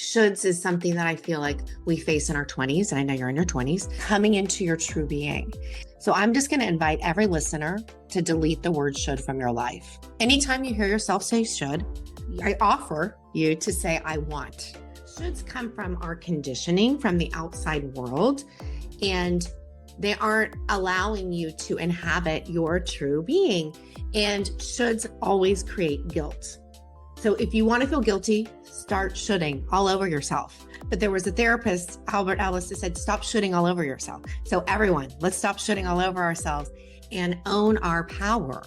shoulds is something that I feel like we face in our 20s. And I know you're in your 20s, coming into your true being. So I'm just going to invite every listener to delete the word should from your life. Anytime you hear yourself say should, I offer you to say, I want. Shoulds come from our conditioning from the outside world, and they aren't allowing you to inhabit your true being. And shoulds always create guilt. So if you want to feel guilty, start shoulding all over yourself. But there was a therapist, Albert Ellis, that said, stop shoulding all over yourself. So everyone, let's stop shoulding all over ourselves and own our power.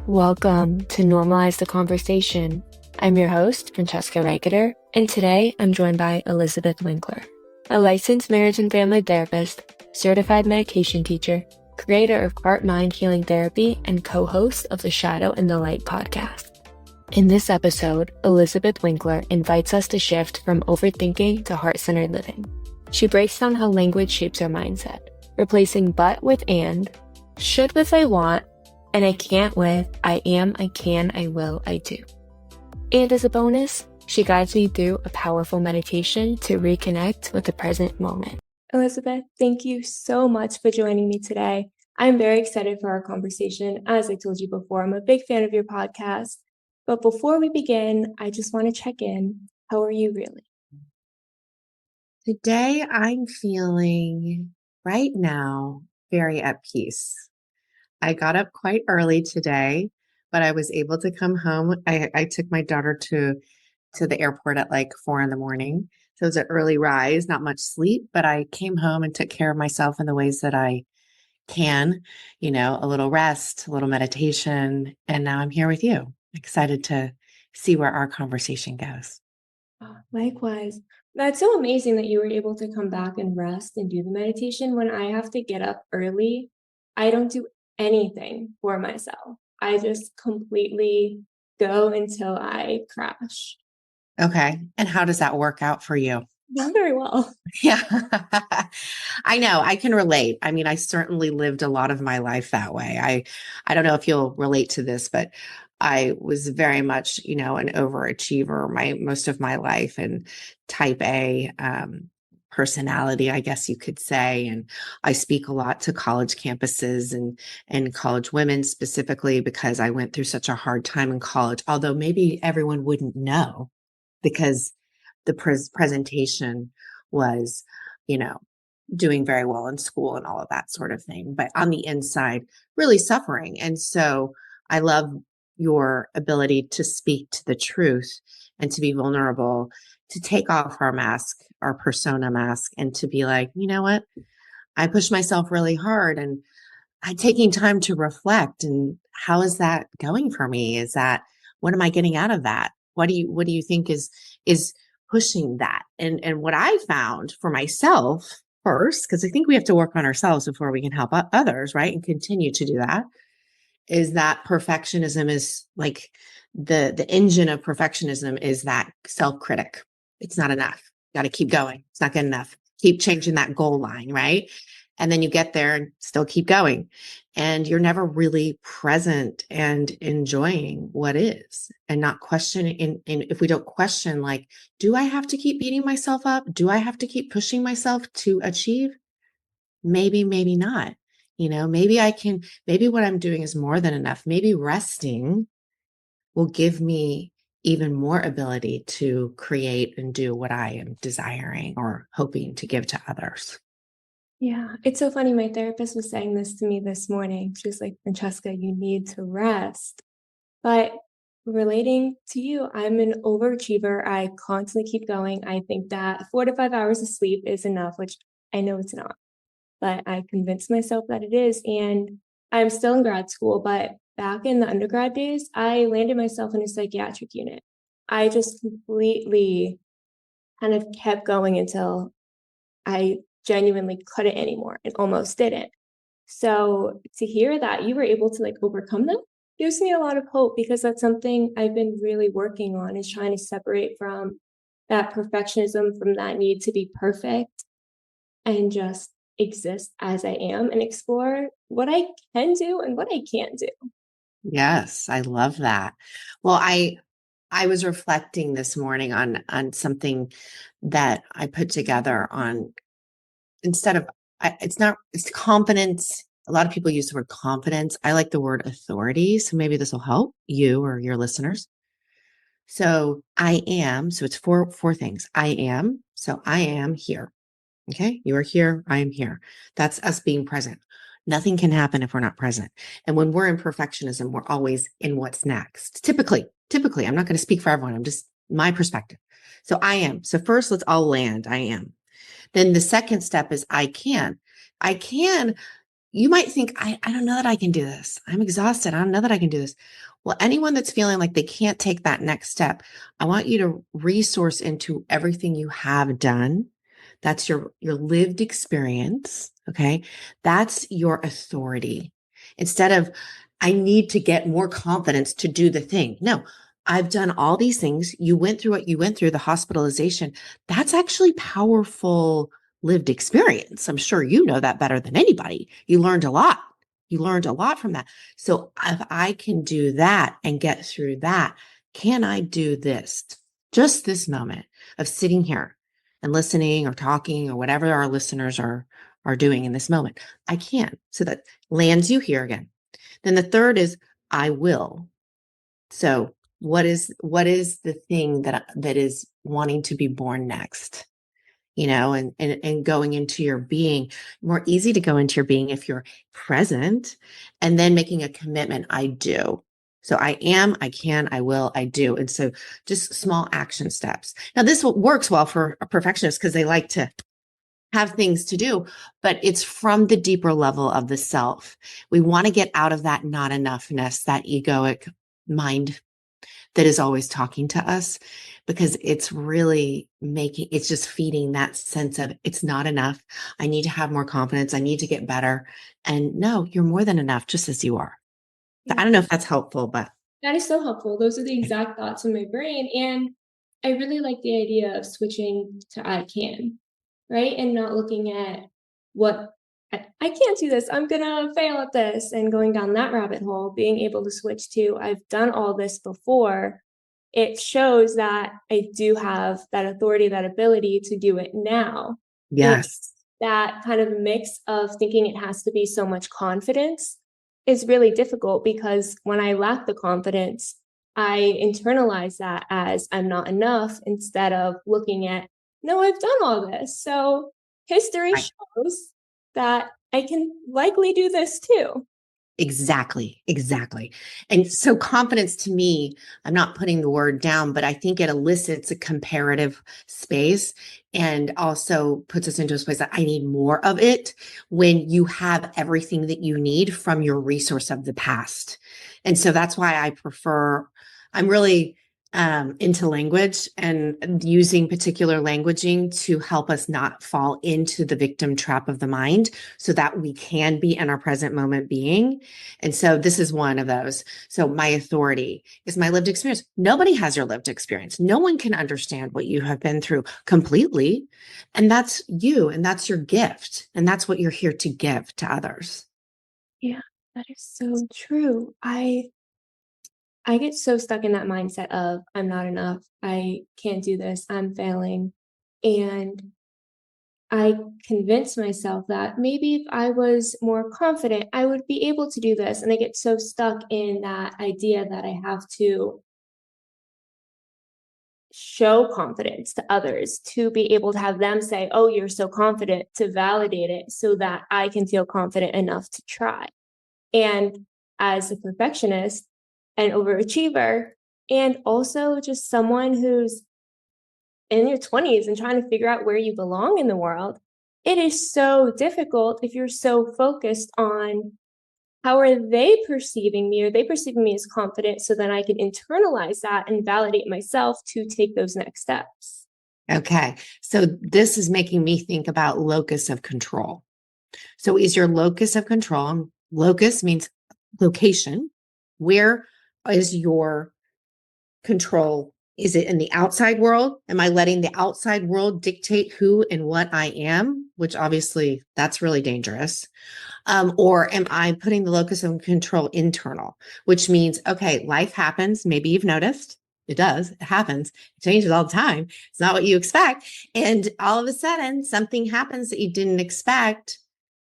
Welcome to Normalize the Conversation. I'm your host, Francesca Reicheter, and today I'm joined by Elizabeth Winkler, a licensed marriage and family therapist, certified medication teacher, creator of Heart-Mind Healing Therapy, and co-host of the Shadow and the Light podcast. In this episode, Elizabeth Winkler invites us to shift from overthinking to heart-centered living. She breaks down how language shapes our mindset, replacing but with and, should with I want, and I can't with I am, I can, I will, I do. And as a bonus, she guides me through a powerful meditation to reconnect with the present moment. Elizabeth, thank you so much for joining me today. I'm very excited for our conversation. As I told you before, I'm a big fan of your podcast. But before we begin, I just want to check in. How are you really? Today, I'm feeling right now very at peace. I got up quite early today, but I was able to come home. I took my daughter to the airport at like 4 a.m. So it was an early rise, not much sleep, but I came home and took care of myself in the ways that I can, a little rest, a little meditation. And now I'm here with you, excited to see where our conversation goes. Oh, likewise. That's so amazing that you were able to come back and rest and do the meditation. When I have to get up early, I don't do anything for myself. I just completely go until I crash. Okay. And how does that work out for you? Not very well. Yeah, I know. I can relate. I mean, I certainly lived a lot of my life that way. I don't know if you'll relate to this, but I was very much, an overachiever most of my life, and type A personality, I guess you could say. And I speak a lot to college campuses and college women specifically because I went through such a hard time in college, although maybe everyone wouldn't know because the presentation was, doing very well in school and all of that sort of thing. But on the inside, really suffering. And so I love your ability to speak to the truth and to be vulnerable, to take off our mask, our persona mask, and to be like, you know what? I pushed myself really hard, and I'm taking time to reflect. And how is that going for me? What am I getting out of that? What do you think is pushing that? And what I found for myself first, because I think we have to work on ourselves before we can help others, right? And continue to do that, is that perfectionism is like the engine of perfectionism is that self-critic. It's not enough. Got to keep going. It's not good enough. Keep changing that goal line, right? And then you get there and still keep going. And you're never really present and enjoying what is, and not questioning. And if we don't question, like, do I have to keep beating myself up? Do I have to keep pushing myself to achieve? Maybe not. Maybe what I'm doing is more than enough. Maybe resting will give me even more ability to create and do what I am desiring or hoping to give to others. Yeah, it's so funny. My therapist was saying this to me this morning. She was like, Francesca, you need to rest. But relating to you, I'm an overachiever. I constantly keep going. I think that 4 to 5 hours of sleep is enough, which I know it's not. But I convinced myself that it is. And I'm still in grad school, but back in the undergrad days, I landed myself in a psychiatric unit. I just completely kind of kept going until I genuinely couldn't anymore and almost didn't. So to hear that you were able to overcome them gives me a lot of hope, because that's something I've been really working on, is trying to separate from that perfectionism, from that need to be perfect, and just exist as I am and explore what I can do and what I can't do. Yes, I love that. Well, I was reflecting this morning on something that I put together on instead of it's not it's confidence. A lot of people use the word confidence. I like the word authority. So maybe this will help you or your listeners. So I am, so it's four things. I am, so I am here. Okay. You are here. I am here. That's us being present. Nothing can happen if we're not present. And when we're in perfectionism, we're always in what's next. Typically, I'm not going to speak for everyone. I'm just my perspective. So I am. So first, let's all land. I am. Then the second step is I can. I can. You might think, I don't know that I can do this. I'm exhausted. I don't know that I can do this. Well, anyone that's feeling like they can't take that next step, I want you to resource into everything you have done. That's your lived experience. Okay. That's your authority. Instead of, I need to get more confidence to do the thing. No, I've done all these things. You went through what you went through, the hospitalization. That's actually powerful lived experience. I'm sure you know that better than anybody. You learned a lot. You learned a lot from that. So if I can do that and get through that, can I do this? Just this moment of sitting here and listening or talking or whatever our listeners are doing in this moment. I can. So that lands you here again. Then the third is I will. So what is the thing that is wanting to be born next? And going into your being, more easy to go into your being if you're present, and then making a commitment. I do. So I am, I can, I will, I do. And so just small action steps. Now this works well for a perfectionist because they like to have things to do, but it's from the deeper level of the self. We want to get out of that not enoughness, that egoic mind that is always talking to us, because it's just feeding that sense of it's not enough. I need to have more confidence. I need to get better. And no, you're more than enough just as you are. I Yeah, don't know if that's helpful, but that is so helpful. Those are the exact thoughts in my brain. And I really like the idea of switching to I can, right? And not looking at what I can't do this. I'm going to fail at this and going down that rabbit hole, being able to switch to I've done all this before. It shows that I do have that authority, that ability to do it now. And yes, that kind of mix of thinking it has to be so much confidence is really difficult because when I lack the confidence, I internalize that as I'm not enough instead of looking at, no, I've done all this. So history right. shows that I can likely do this too. Exactly, exactly. And so confidence to me, I'm not putting the word down, but I think it elicits a comparative space and also puts us into a space that I need more of it when you have everything that you need from your resource of the past. And so that's why I'm really into language and using particular languaging to help us not fall into the victim trap of the mind so that we can be in our present moment being. And so this is one of those. So my authority is my lived experience. Nobody has your lived experience. No one can understand what you have been through completely. And that's you, and that's your gift. And that's what you're here to give to others. Yeah, that is so true. I get so stuck in that mindset of I'm not enough. I can't do this. I'm failing. And I convince myself that maybe if I was more confident, I would be able to do this. And I get so stuck in that idea that I have to show confidence to others to be able to have them say, oh, you're so confident, to validate it so that I can feel confident enough to try. And as a perfectionist, an overachiever, and also just someone who's in your 20s and trying to figure out where you belong in the world, it is so difficult if you're so focused on how are they perceiving me? Are they perceiving me as confident so then I can internalize that and validate myself to take those next steps? Okay. So this is making me think about locus of control. So is your locus of control, locus means location. Where is your control? Is it in the outside world? Am I letting the outside world dictate who and what I am? Which obviously that's really dangerous. Or am I putting the locus of control internal, which means, okay, life happens. Maybe you've noticed. It does. It happens. It changes all the time. It's not what you expect. And all of a sudden, something happens that you didn't expect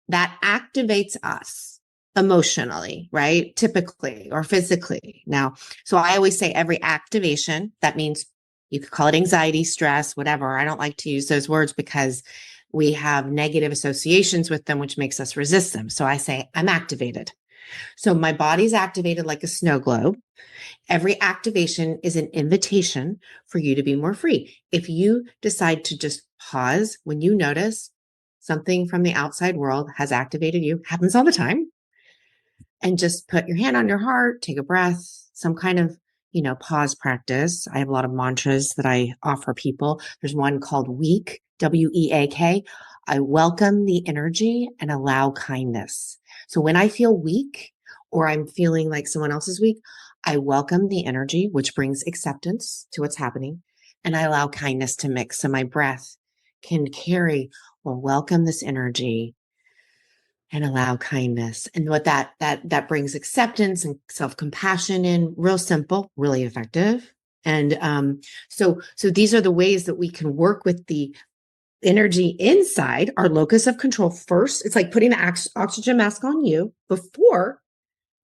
that activates us emotionally, right? Typically or physically. Now, so I always say every activation, that means you could call it anxiety, stress, whatever. I don't like to use those words because we have negative associations with them, which makes us resist them. So I say, I'm activated. So my body's activated like a snow globe. Every activation is an invitation for you to be more free. If you decide to just pause when you notice something from the outside world has activated you, happens all the time, and just put your hand on your heart, take a breath, some kind of, pause practice. I have a lot of mantras that I offer people. There's one called weak, WEAK. I welcome the energy and allow kindness. So when I feel weak or I'm feeling like someone else is weak, I welcome the energy, which brings acceptance to what's happening, and I allow kindness to mix. So my breath can carry, well, welcome this energy and allow kindness. And what that brings acceptance and self-compassion in, real simple, really effective. And so these are the ways that we can work with the energy inside our locus of control first. It's like putting the oxygen mask on you before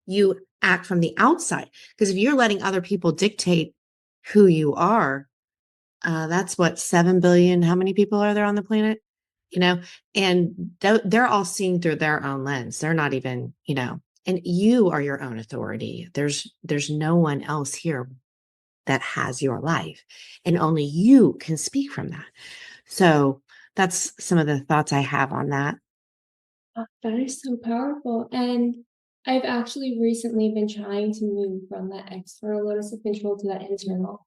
you act from the outside. Because if you're letting other people dictate who you are, that's what, 7 billion, how many people are there on the planet? And they're all seeing through their own lens. They're not even, and you are your own authority. There's no one else here that has your life, and only you can speak from that. So that's some of the thoughts I have on that. Oh, that is so powerful. And I've actually recently been trying to move from that external locus of control to that internal.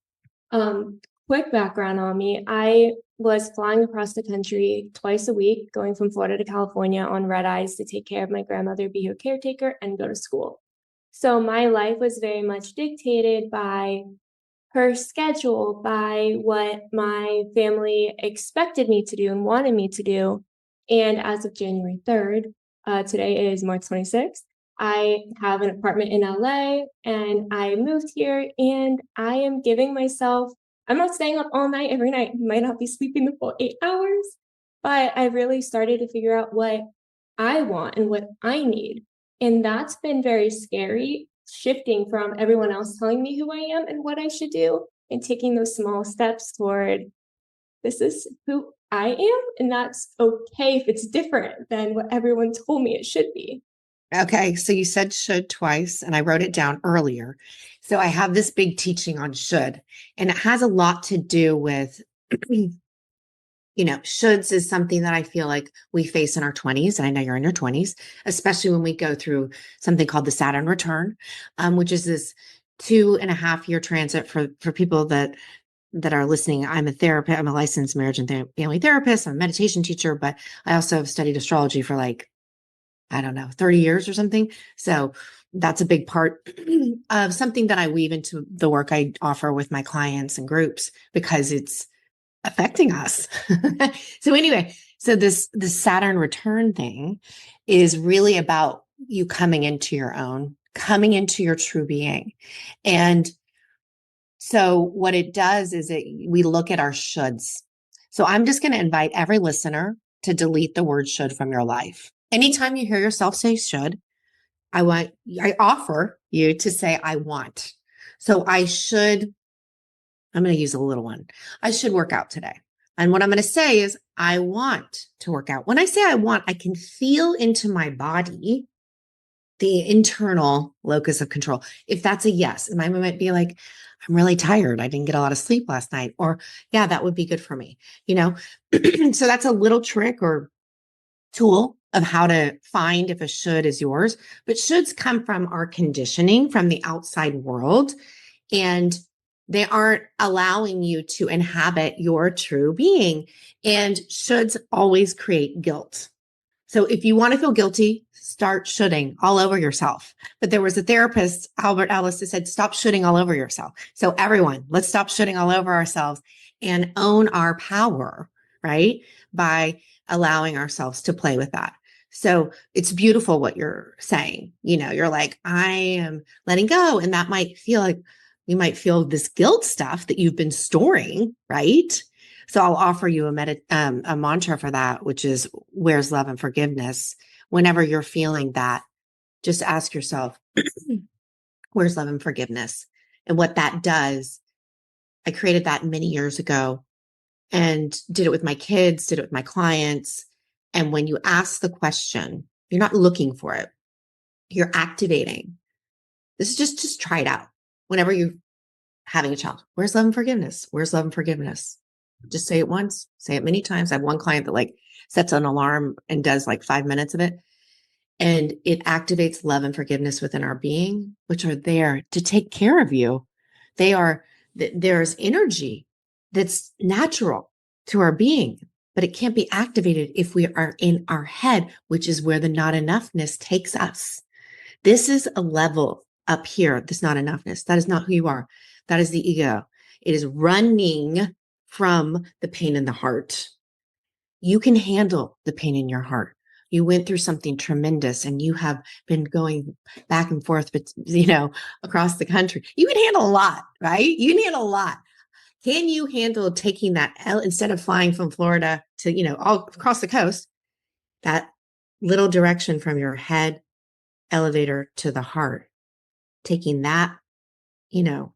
Quick background on me. I was flying across the country twice a week, going from Florida to California on red eyes to take care of my grandmother, be her caretaker, and go to school. So my life was very much dictated by her schedule, by what my family expected me to do and wanted me to do. And as of January 3rd, today is March 26th, I have an apartment in LA and I moved here and I am giving myself, I'm not staying up all night every night, might not be sleeping the full 8 hours, but I really started to figure out what I want and what I need. And that's been very scary, shifting from everyone else telling me who I am and what I should do and taking those small steps toward this is who I am. And that's okay if it's different than what everyone told me it should be. Okay, so you said should twice, and I wrote it down earlier. So I have this big teaching on should, and it has a lot to do with shoulds is something that I feel like we face in our 20s. And I know you're in your 20s, especially when we go through something called the Saturn return, which is this 2.5 year transit for people that are listening. I'm a therapist. I'm a licensed marriage and family therapist. I'm a meditation teacher, but I also have studied astrology for like, I don't know, 30 years or something. So that's a big part of something that I weave into the work I offer with my clients and groups because it's affecting us. So anyway, so this Saturn return thing is really about you coming into your own, coming into your true being. And so what it does is we look at our shoulds. So I'm just going to invite every listener to delete the word should from your life. Anytime you hear yourself say should, I offer you to say I want. So I'm going to use a little one. I should work out today. And what I'm going to say is, I want to work out. When I say I want, I can feel into my body the internal locus of control. If that's a yes, and I might be like, I'm really tired. I didn't get a lot of sleep last night. Or, yeah, that would be good for me. So that's a little trick or tool of how to find if a should is yours. But shoulds come from our conditioning from the outside world. And they aren't allowing you to inhabit your true being. And shoulds always create guilt. So if you want to feel guilty, start shoulding all over yourself. But there was a therapist, Albert Ellis, that said, stop shoulding all over yourself. So everyone, let's stop shoulding all over ourselves and own our power, right? By allowing ourselves to play with that. So it's beautiful what you're saying. You're like, I am letting go. And that might feel like, You might feel this guilt stuff that you've been storing, right? So I'll offer you a mantra for that, which is, where's love and forgiveness? Whenever you're feeling that, just ask yourself, where's love and forgiveness? And what that does, I created that many years ago and did it with my kids, did it with my clients. And when you ask the question, you're not looking for it, you're activating. This is just try it out. Whenever you're having a challenge, where's love and forgiveness? Where's love and forgiveness? Just say it once, say it many times. I have one client that like sets an alarm and does like 5 minutes of it. And it activates love and forgiveness within our being, which are there to take care of you. There's energy that's natural to our being, but it can't be activated if we are in our head, which is where the not enoughness takes us. This is a level up here, this not enoughness. That is not who you are. That is the ego. It is running from the pain in the heart. You can handle the pain in your heart. You went through something tremendous and you have been going back and forth, but across the country. You can handle a lot, right? You can handle a lot. Can you handle taking that instead of flying from Florida to, all across the coast, that little direction from your head elevator to the heart, taking that,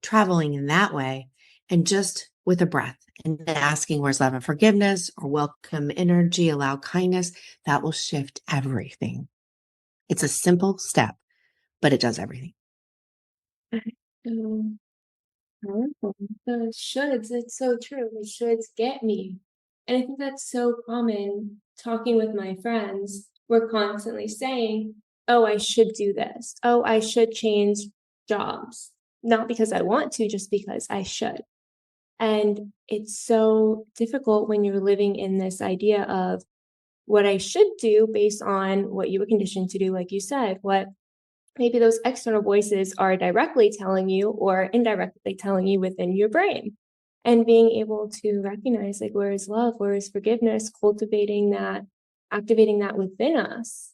traveling in that way and just with a breath and then asking where's love and forgiveness or welcome energy, allow kindness, that will shift everything. It's a simple step, but it does everything. So powerful. The shoulds, it's so true. The shoulds get me. And I think that's so common talking with my friends. We're constantly saying, oh, I should do this. Oh, I should change jobs. Not because I want to, just because I should. And it's so difficult when you're living in this idea of what I should do based on what you were conditioned to do, like you said, what maybe those external voices are directly telling you or indirectly telling you within your brain. And being able to recognize, like, where is love, where is forgiveness, cultivating that, activating that within us,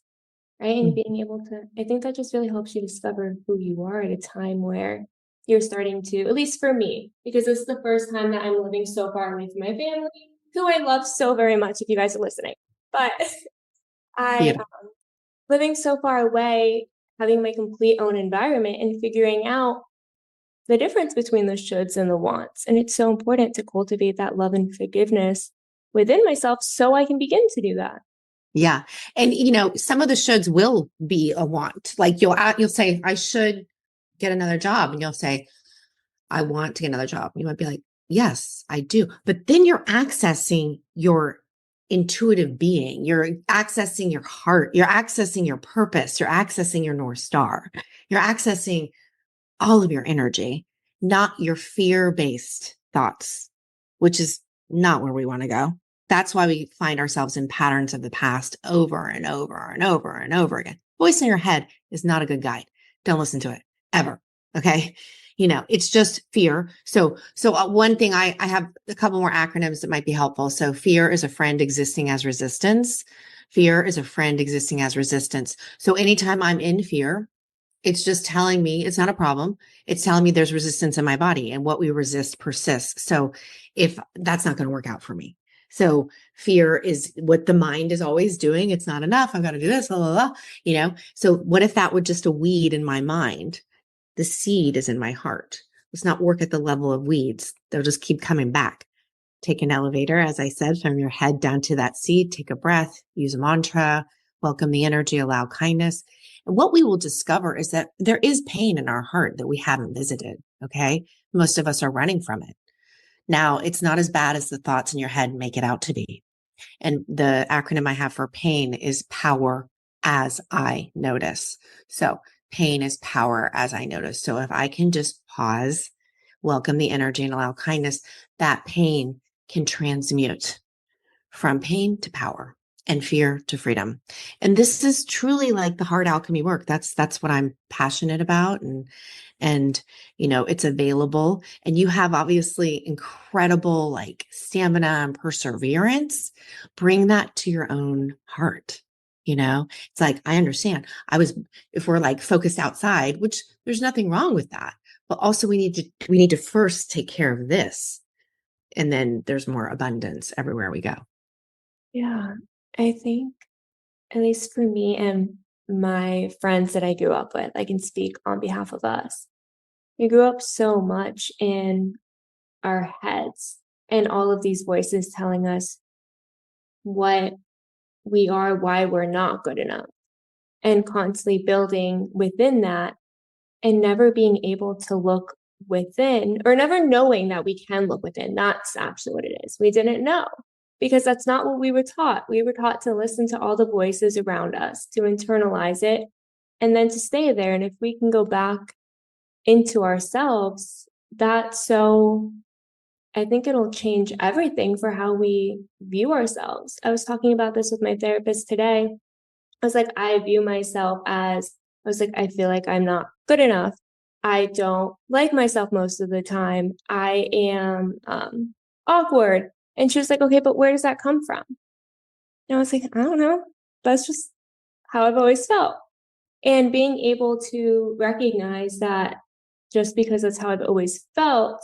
right? And being able to, I think that just really helps you discover who you are at a time where you're starting to, at least for me, because this is the first time that I'm living so far away from my family, who I love so very much, if you guys are listening. But I, Beautiful. living so far away, having my complete own environment and figuring out the difference between the shoulds and the wants. And it's so important to cultivate that love and forgiveness within myself so I can begin to do that. Yeah. And some of the shoulds will be a want. Like you'll say, I should get another job. And you'll say, I want to get another job. You might be like, yes, I do. But then you're accessing your intuitive being. You're accessing your heart. You're accessing your purpose. You're accessing your North Star. You're accessing all of your energy, not your fear-based thoughts, which is not where we want to go. That's why we find ourselves in patterns of the past over and over and over and over again. Voice in your head is not a good guide. Don't listen to it ever. Okay. It's just fear. So one thing I have a couple more acronyms that might be helpful. So fear is a friend existing as resistance. Fear is a friend existing as resistance. So anytime I'm in fear, it's just telling me it's not a problem. It's telling me there's resistance in my body and what we resist persists. So if that's not going to work out for me. So fear is what the mind is always doing. It's not enough. I've got to do this, blah, blah, blah. So what if that were just a weed in my mind? The seed is in my heart. Let's not work at the level of weeds. They'll just keep coming back. Take an elevator, as I said, from your head down to that seed. Take a breath, use a mantra, welcome the energy, allow kindness. And what we will discover is that there is pain in our heart that we haven't visited. Okay. Most of us are running from it. Now, it's not as bad as the thoughts in your head make it out to be. And the acronym I have for pain is power as I notice. So pain is power as I notice. So if I can just pause, welcome the energy and allow kindness, that pain can transmute from pain to power and fear to freedom. And this is truly like the heart alchemy work. That's what I'm passionate about. And it's available. And you have obviously incredible like stamina and perseverance. Bring that to your own heart. It's like, I understand. If we're like focused outside, which there's nothing wrong with that, but also we need to first take care of this. And then there's more abundance everywhere we go. Yeah. I think, at least for me and my friends that I grew up with, I can speak on behalf of us. We grew up so much in our heads and all of these voices telling us what we are, why we're not good enough, and constantly building within that and never being able to look within or never knowing that we can look within. That's actually what it is. We didn't know because that's not what we were taught. We were taught to listen to all the voices around us, to internalize it, and then to stay there. And if we can go back into ourselves, that's so, I think it'll change everything for how we view ourselves. I was talking about this with my therapist today. I was like, I view myself as, I was like, I feel like I'm not good enough. I don't like myself most of the time. I am awkward. And she was like, okay, but where does that come from? And I was like, I don't know. That's just how I've always felt. And being able to recognize that just because that's how I've always felt,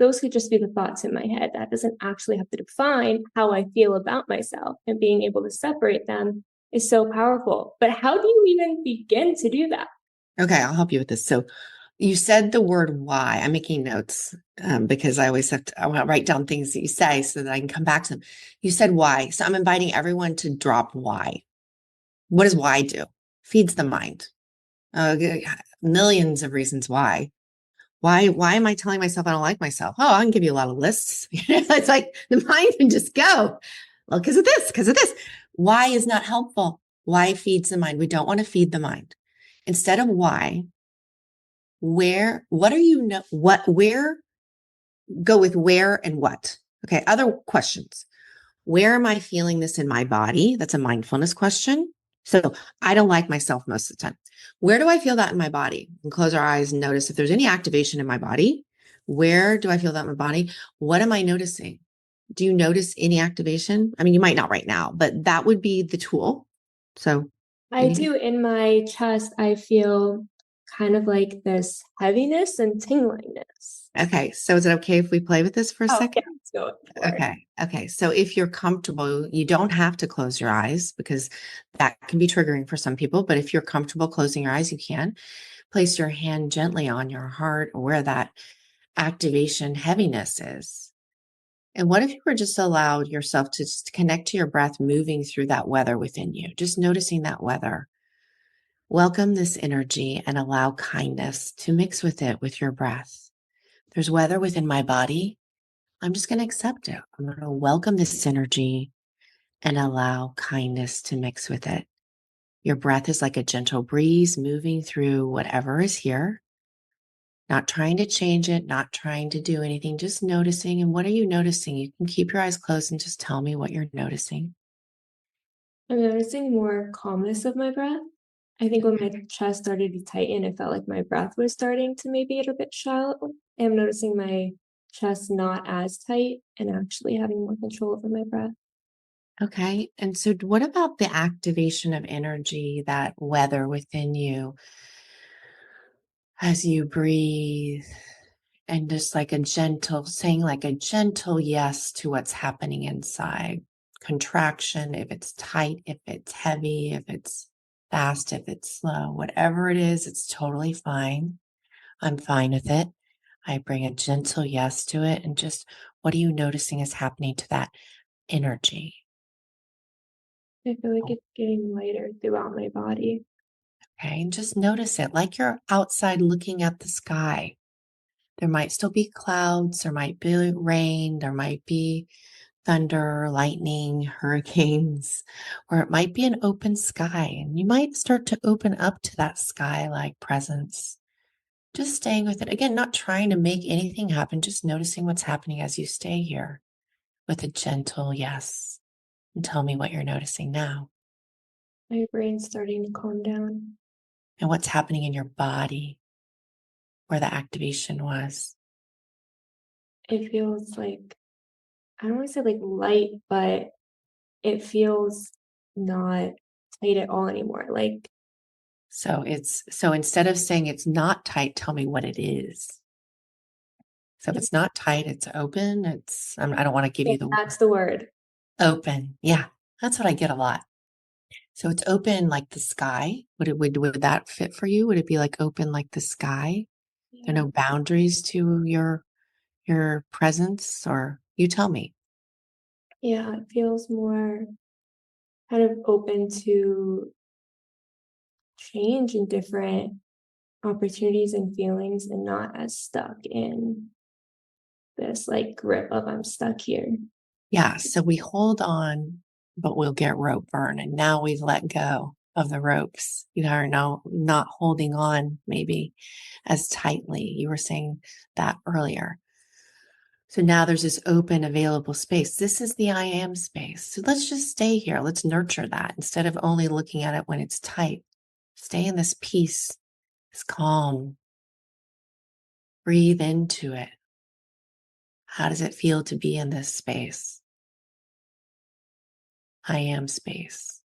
those could just be the thoughts in my head. That doesn't actually have to define how I feel about myself. And being able to separate them is so powerful. But how do you even begin to do that? Okay, I'll help you with this. So you said the word why. I'm making notes because I always have to I want to write down things that you say so that I can come back to them. You said why. So I'm inviting everyone to drop why. What does why do? Feeds the mind. Millions of reasons why. Why am I telling myself I don't like myself? Oh, I can give you a lot of lists. It's like the mind can just go. Well, because of this, because of this. Why is not helpful. Why feeds the mind. We don't want to feed the mind. Instead of why, what are you know, where, go with where and what. Okay. Other questions. Where am I feeling this in my body? That's a mindfulness question. So I don't like myself most of the time. Where do I feel that in my body? And close our eyes and notice if there's any activation in my body. Where do I feel that in my body? What am I noticing? Do you notice any activation? I mean, you might not right now, but that would be the tool. So I anything? do in my chest, I feel kind of like this heaviness and tinglingness. Okay. So is it okay if we play with this for a Oh, yeah, second? let's go for it. Okay. Okay. So if you're comfortable, you don't have to close your eyes because that can be triggering for some people. But if you're comfortable closing your eyes, you can place your hand gently on your heart where that activation heaviness is. And what if you were just allowed yourself to just connect to your breath moving through that weather within you, just noticing that weather? Welcome this energy and allow kindness to mix with it with your breath. There's weather within my body. I'm just going to accept it. I'm going to welcome this energy and allow kindness to mix with it. Your breath is like a gentle breeze moving through whatever is here, not trying to change it, not trying to do anything, just noticing. And what are you noticing? You can keep your eyes closed and just tell me what you're noticing. I'm noticing more calmness of my breath. I think when my chest started to tighten, it felt like my breath was starting to maybe get a bit shallow. I'm noticing my chest not as tight and actually having more control over my breath. Okay. And so, what about the activation of energy, that weather within you as you breathe? And just like a gentle, saying like a gentle yes to what's happening inside. Contraction, if it's tight, if it's heavy, if it's fast, if it's slow, whatever it is, it's totally fine. I'm fine with it. I bring a gentle yes to it. And just what are you noticing is happening to that energy? I feel like it's getting lighter throughout my body. Okay. And just notice it like you're outside looking at the sky. There might still be clouds, there might be rain, there might be thunder, lightning, hurricanes, or it might be an open sky. And you might start to open up to that sky like presence. Just staying with it. Again, not trying to make anything happen, just noticing what's happening as you stay here with a gentle yes. And tell me what you're noticing now My brain's starting to calm down. and what's happening in your body where the activation was. It feels like, I don't want to say like light, but it feels not tight at all anymore. Like, So instead of saying it's not tight, tell me what it is. So if it's not tight, it's open. I don't want to give Yeah, you the word that's the word. open. Yeah, that's what I get a lot. So it's open like the sky. Would that fit for you? Would it be like open like the sky? There are Yeah. no boundaries to your presence, or you tell me. Yeah, it feels more kind of open to change and different opportunities and feelings and not as stuck in this like grip of I'm stuck here. Yeah, so we hold on, but we'll get rope burn. And now we've let go of the ropes. You are now not holding on maybe as tightly. You were saying that earlier. So now there's this open, available space. This is the I am space. So let's just stay here. Let's nurture that instead of only looking at it when it's tight. Stay in this peace, this calm. Breathe into it. How does it feel to be in this space? I am space.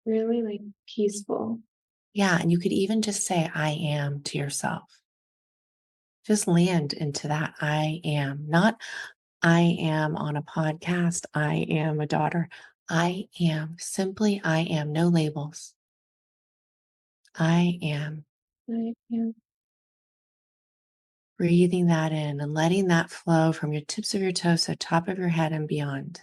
Really like peaceful. Yeah. And you could even just say, I am to yourself. Just land into that I am, not I am on a podcast. I am a daughter. I am simply I am, no labels. I am. I am. Breathing that in and letting that flow from your tips of your toes to the top of your head and beyond.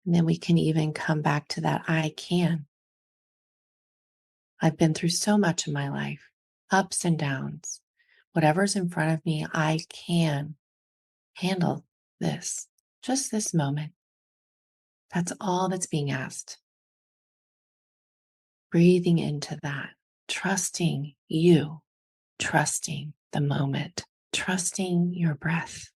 And then we can even come back to that I can. I've been through so much in my life, ups and downs. Whatever's in front of me, I can handle this, just this moment. That's all that's being asked. Breathing into that, trusting you, trusting the moment, trusting your breath.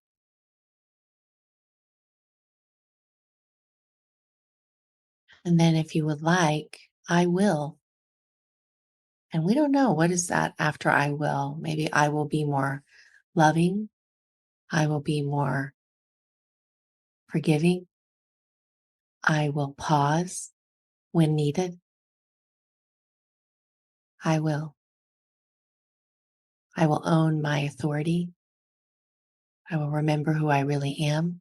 And then if you would like, I will. And we don't know what is that after I will. Maybe I will be more loving. I will be more forgiving. I will pause when needed. I will. I will own my authority. I will remember who I really am.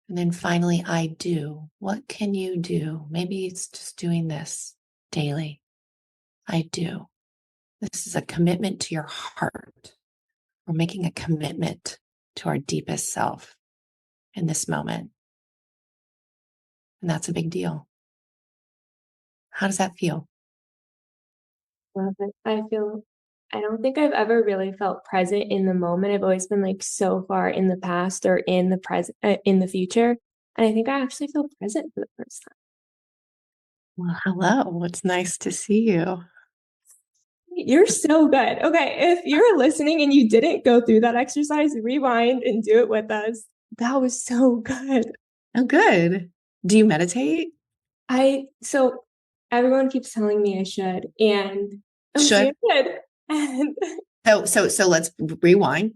And then finally, I do. What can you do? Maybe it's just doing this daily. I do. This is a commitment to your heart. We're making a commitment to our deepest self in this moment. And that's a big deal. How does that feel? Love it. I don't think I've ever really felt present in the moment. I've always been like so far in the past or in the present, in the future. And I think I actually feel present for the first time. Well, hello. It's nice to see you. You're so good. Okay, if you're listening and you didn't go through that exercise, rewind and do it with us. That was so good. Oh, good. Do you meditate? So everyone keeps telling me I should, and I'm Should. scared. And So let's rewind.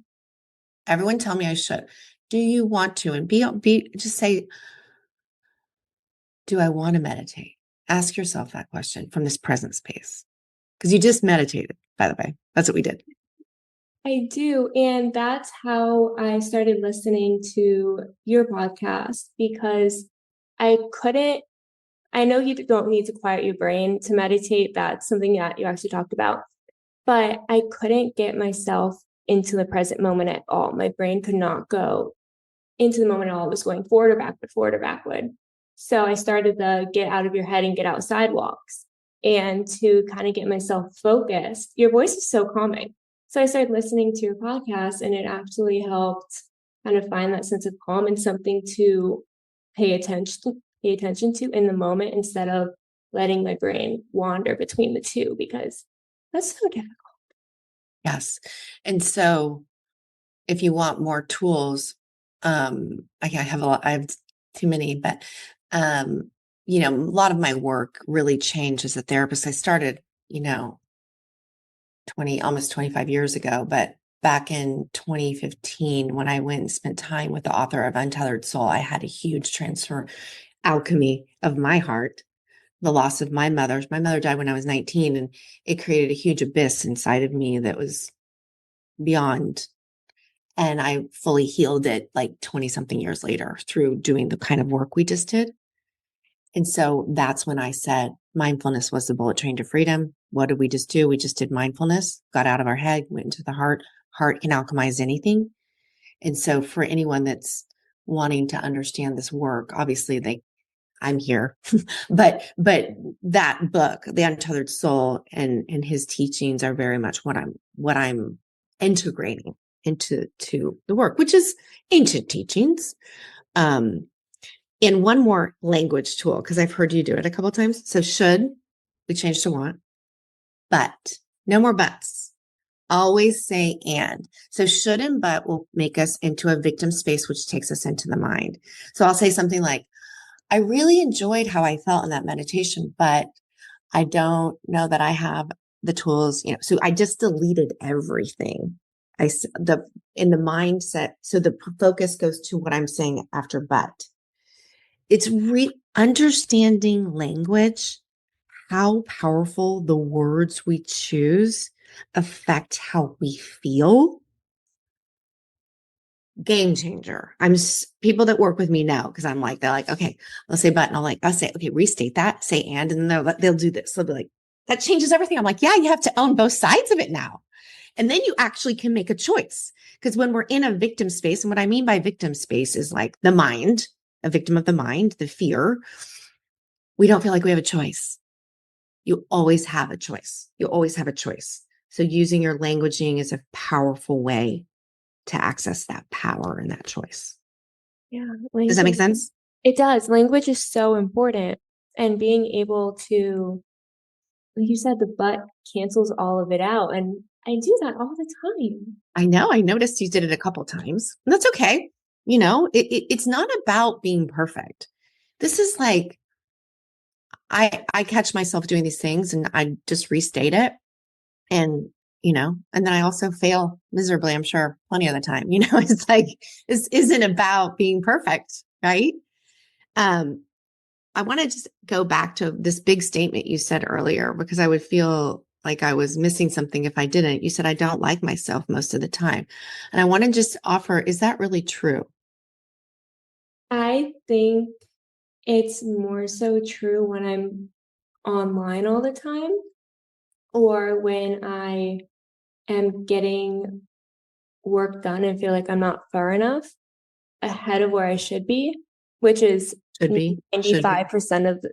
Everyone tell me I should. Do you want to? And just say, do I want to meditate? Ask yourself that question from this present space. Because you just meditated, by the way. That's what we did. I do. And that's how I started listening to your podcast because I couldn't, I know you don't need to quiet your brain to meditate. That's something that you actually talked about, but I couldn't get myself into the present moment at all. My brain could not go into the moment at all. It was going forward or backward, forward or backward. So I started the get out of your head and get outside walks. And to kind of get myself focused, your voice is so calming. So I started listening to your podcast and it actually helped kind of find that sense of calm and something to pay attention to in the moment instead of letting my brain wander between the two because that's so difficult. Yes. And so if you want more tools, I have a lot, I have too many, but, a lot of my work really changed as a therapist. I started, almost 25 years ago, but back in 2015, when I went and spent time with the author of Untethered Soul, I had a huge transfer alchemy of my heart the loss of my mother. My mother died when I was 19, and it created a huge abyss inside of me that was beyond. And I fully healed it like 20 something years later through doing the kind of work we just did. And so that's when I said mindfulness was the bullet train to freedom. What did we just do? We just did mindfulness, got out of our head, went into the heart. Heart can alchemize anything. And so for anyone that's wanting to understand this work, obviously I'm here, but that book, The Untethered Soul, and his teachings are very much what I'm integrating into the work, which is ancient teachings. And one more language tool, because I've heard you do it a couple of times. So should, we change to want, but no more buts. Always say and. So should and but will make us into a victim space, which takes us into the mind. So I'll say something like, I really enjoyed how I felt in that meditation, but I don't know that I have the tools, so I just deleted everything. In the mindset. So the focus goes to what I'm saying after but. It's understanding language, how powerful the words we choose affect how we feel. Game changer. People that work with me know, because they're like, okay, let's say but, and I'll say, okay, restate that, say and then they'll do this. They'll be like, that changes everything. I'm like, yeah, you have to own both sides of it now. And then you actually can make a choice. Because when we're in a victim space, and what I mean by victim space is like the mind, a victim of the mind, the fear, we don't feel like we have a choice. You always have a choice. You always have a choice. So using your languaging is a powerful way to access that power and that choice. Yeah. Does that make sense? It does. Language is so important. And being able to, like you said, the but cancels all of it out. And I do that all the time. I know. I noticed you did it a couple times. And that's okay. It's not about being perfect. This is like, I catch myself doing these things and I just restate it. And, and then I also fail miserably, I'm sure, plenty of the time. It's like, this isn't about being perfect, right? I want to just go back to this big statement you said earlier, because I would feel like I was missing something if I didn't. You said, I don't like myself most of the time. And I want to just offer, is that really true? I think it's more so true when I'm online all the time, or when I am getting work done and feel like I'm not far enough ahead of where I should be, which is Should be. 95% of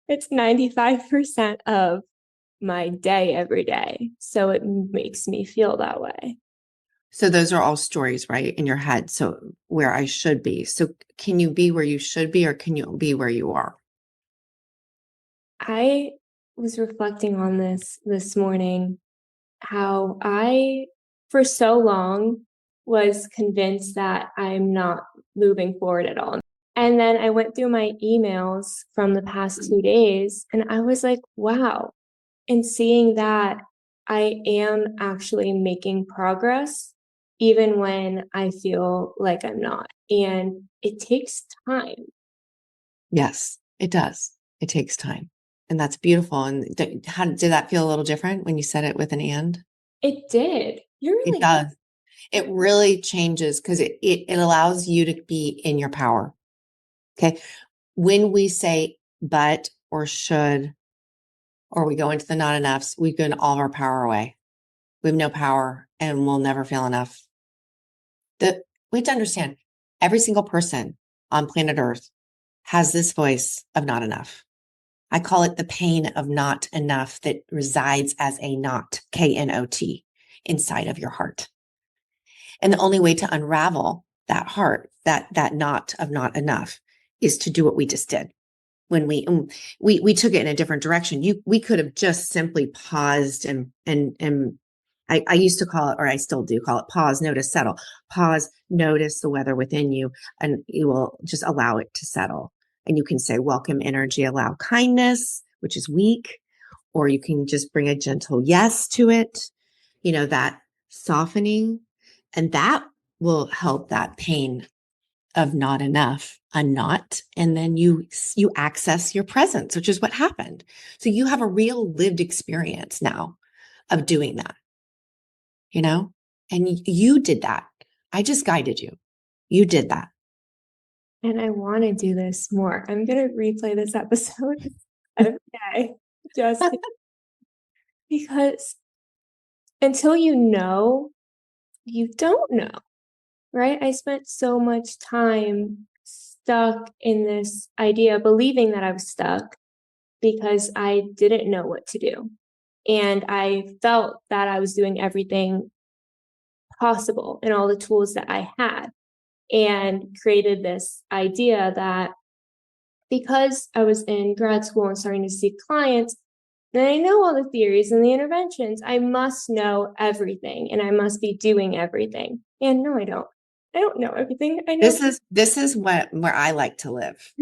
it's 95% of my day every day. So it makes me feel that way. So those are all stories, right, in your head. So where I should be. So can you be where you should be, or can you be where you are? I was reflecting on this morning, how I, for so long, was convinced that I'm not moving forward at all. And then I went through my emails from the past 2 days and I was like, wow. And seeing that I am actually making progress, even when I feel like I'm not. And it takes time. Yes, it does. It takes time. And that's beautiful. And how did that feel a little different when you said it with an and? It did. You're It really does. It really changes because it allows you to be in your power. Okay. When we say but or should, or we go into the not enoughs, we've given all of our power away. We have no power and we'll never feel enough. We have to understand every single person on planet Earth has this voice of not enough. I call it the pain of not enough that resides as a knot, KNOT, inside of your heart. And the only way to unravel that heart, that knot of not enough, is to do what we just did. When we took it in a different direction, we could have just simply paused and I used to call it, or I still do call it, pause, notice, settle. Pause, notice the weather within you, and you will just allow it to settle. And you can say, welcome energy, allow kindness, which is weak, or you can just bring a gentle yes to it, that softening, and that will help that pain of not enough, a not, and then you access your presence, which is what happened. So you have a real lived experience now of doing that, you know, and you did that. I just guided you. You did that. And I want to do this more. I'm going to replay this episode every day just because until you know, you don't know, right? I spent so much time stuck in this idea, believing that I was stuck because I didn't know what to do. And I felt that I was doing everything possible and all the tools that I had, and created this idea that because I was in grad school and starting to see clients, and I know all the theories and the interventions, I must know everything and I must be doing everything. And no, I don't. I don't know everything. I know. This is where I like to live.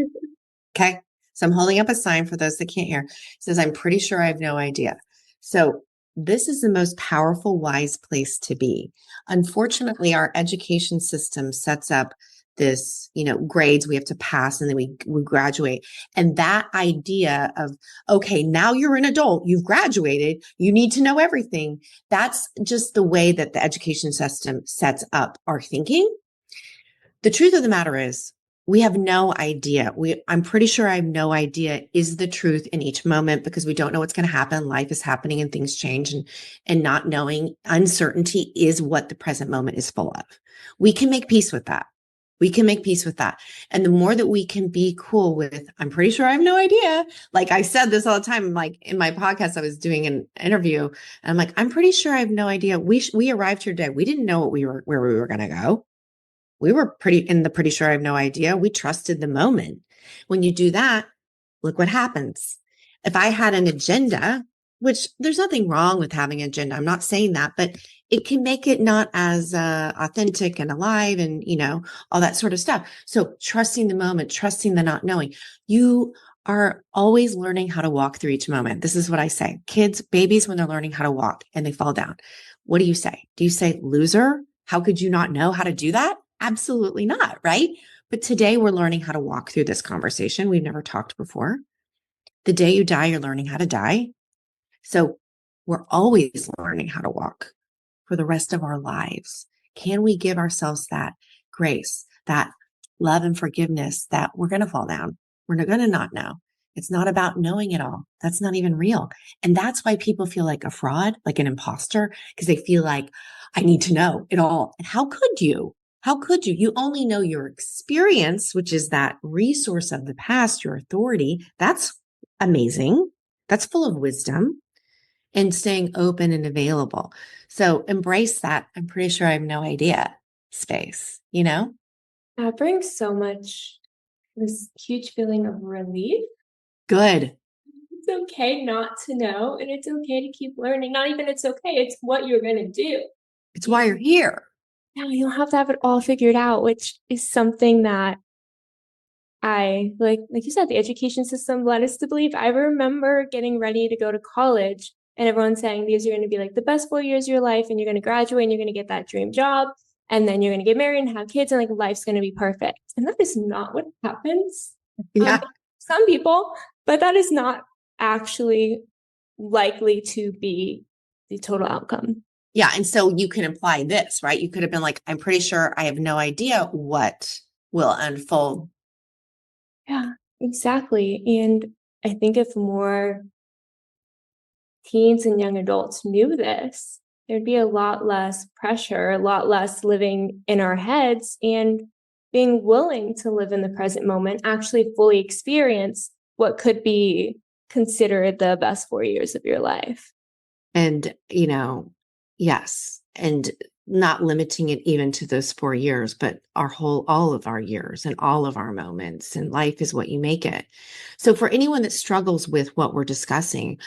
Okay. So I'm holding up a sign for those that can't hear. It says, I'm pretty sure I have no idea. So this is the most powerful, wise place to be. Unfortunately, our education system sets up this, grades we have to pass and then we graduate. And that idea of, okay, now you're an adult, you've graduated, you need to know everything. That's just the way that the education system sets up our thinking. The truth of the matter is, we have no idea. I'm pretty sure I have no idea is the truth in each moment because we don't know what's going to happen. Life is happening and things change, and not knowing uncertainty is what the present moment is full of. We can make peace with that. We can make peace with that. And the more that we can be cool with, I'm pretty sure I have no idea. Like I said this all the time, like in my podcast, I was doing an interview and I'm like, I'm pretty sure I have no idea. We arrived here today. We didn't know where we were going to go. We were pretty sure I have no idea. We trusted the moment. When you do that, look what happens. If I had an agenda, which there's nothing wrong with having an agenda, I'm not saying that, but it can make it not as authentic and alive and, all that sort of stuff. So trusting the moment, trusting the not knowing. You are always learning how to walk through each moment. This is what I say. Kids, babies, when they're learning how to walk and they fall down, what do you say? Do you say, loser? How could you not know how to do that? Absolutely not, right? But today we're learning how to walk through this conversation. We've never talked before. The day you die, you're learning how to die. So we're always learning how to walk for the rest of our lives. Can we give ourselves that grace, that love and forgiveness that we're going to fall down? We're going to not know. It's not about knowing it all. That's not even real. And that's why people feel like a fraud, like an imposter, because they feel like I need to know it all. And how could you? How could you? You only know your experience, which is that resource of the past, your authority. That's amazing. That's full of wisdom and staying open and available. So embrace that. I'm pretty sure I have no idea space, That brings so much, this huge feeling of relief. Good. It's okay not to know, and it's okay to keep learning. Not even it's okay, it's what you're going to do. It's why you're here. No, you don't have to have it all figured out, which is something that I like you said, the education system led us to believe. I remember getting ready to go to college and everyone saying these are going to be like the best 4 years of your life, and you're going to graduate and you're going to get that dream job, and then you're going to get married and have kids, and like life's going to be perfect. And that is not what happens. Yeah. Some people, but that is not actually likely to be the total outcome. Yeah. And so you can apply this, right? You could have been like, I'm pretty sure I have no idea what will unfold. Yeah, exactly. And I think if more teens and young adults knew this, there'd be a lot less pressure, a lot less living in our heads, and being willing to live in the present moment, actually fully experience what could be considered the best 4 years of your life. And, yes. And not limiting it even to those 4 years, but all of our years and all of our moments, and life is what you make it. So for anyone that struggles with what we're discussing,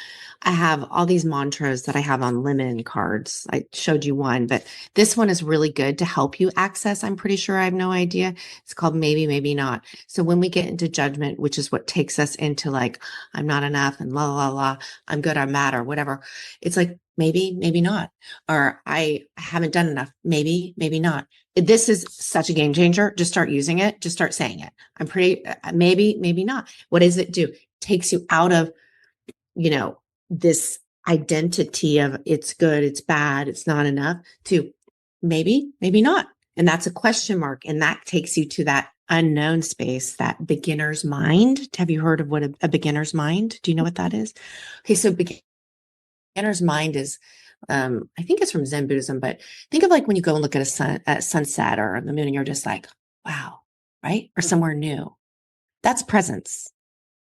I have all these mantras that I have on lemon cards. I showed you one, but this one is really good to help you access. I'm pretty sure I have no idea. It's called maybe, maybe not. So when we get into judgment, which is what takes us into like, I'm not enough and la, la, la, I'm good, I'm mad or whatever. It's like, maybe not. Or I haven't done enough. Maybe not. This is such a game changer. Just start using it. Just start saying it. I'm pretty, maybe not. What does it do? Takes you out of, this identity of it's good, it's bad, it's not enough to maybe not. And that's a question mark. And that takes you to that unknown space, that beginner's mind. Have you heard of what a beginner's mind? Do you know what that is? Okay. So beginner's mind is, I think it's from Zen Buddhism, but think of like when you go and look at at sunset or the moon and you're just like, wow, right? Or somewhere new. That's presence.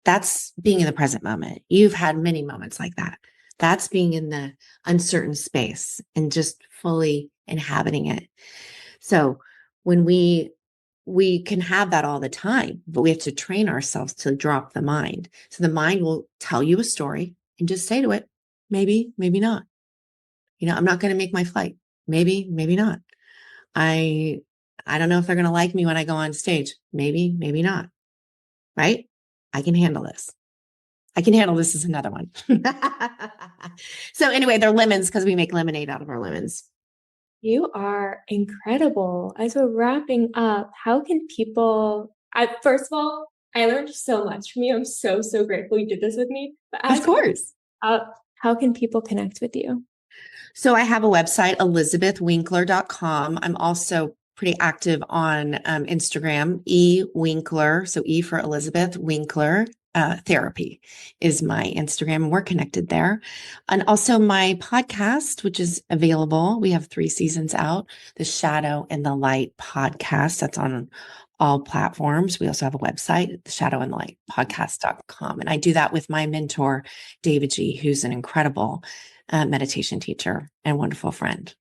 That's being in the present moment. You've had many moments like that. That's being in the uncertain space and just fully inhabiting it. So when we can have that all the time, but we have to train ourselves to drop the mind. So the mind will tell you a story and just say to it, maybe not. I'm not going to make my flight. Maybe not. I don't know if they're going to like me when I go on stage. Maybe not. Right? I can handle this. I can handle this is another one. So anyway, they're lemons because we make lemonade out of our lemons. You are incredible. As we're wrapping up, how can people, first of all, I learned so much from you. I'm so, so grateful you did this with me. But Of course. How can people connect with you? So I have a website, elizabethwinkler.com. I'm also pretty active on Instagram, Winkler. So E for Elizabeth, Winkler. Therapy is my Instagram, and we're connected there. And also my podcast, which is available. We have 3 seasons out, the Shadow and the Light podcast. That's on all platforms. We also have a website, the Shadow and the Light podcast.com. And I do that with my mentor, David G., who's an incredible meditation teacher and wonderful friend.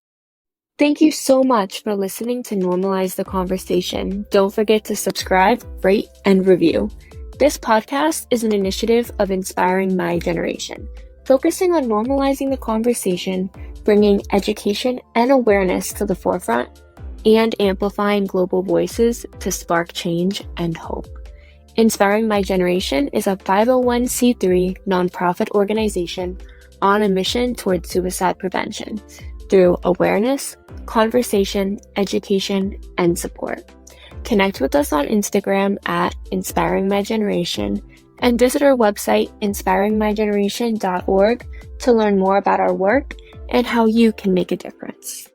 Thank you so much for listening to Normalize the Conversation. Don't forget to subscribe, rate, and review. This podcast is an initiative of Inspiring My Generation, focusing on normalizing the conversation, bringing education and awareness to the forefront, and amplifying global voices to spark change and hope. Inspiring My Generation is a 501c3 nonprofit organization on a mission towards suicide prevention through awareness, conversation, education, and support. Connect with us on Instagram at Inspiring My Generation and visit our website, inspiringmygeneration.org, to learn more about our work and how you can make a difference.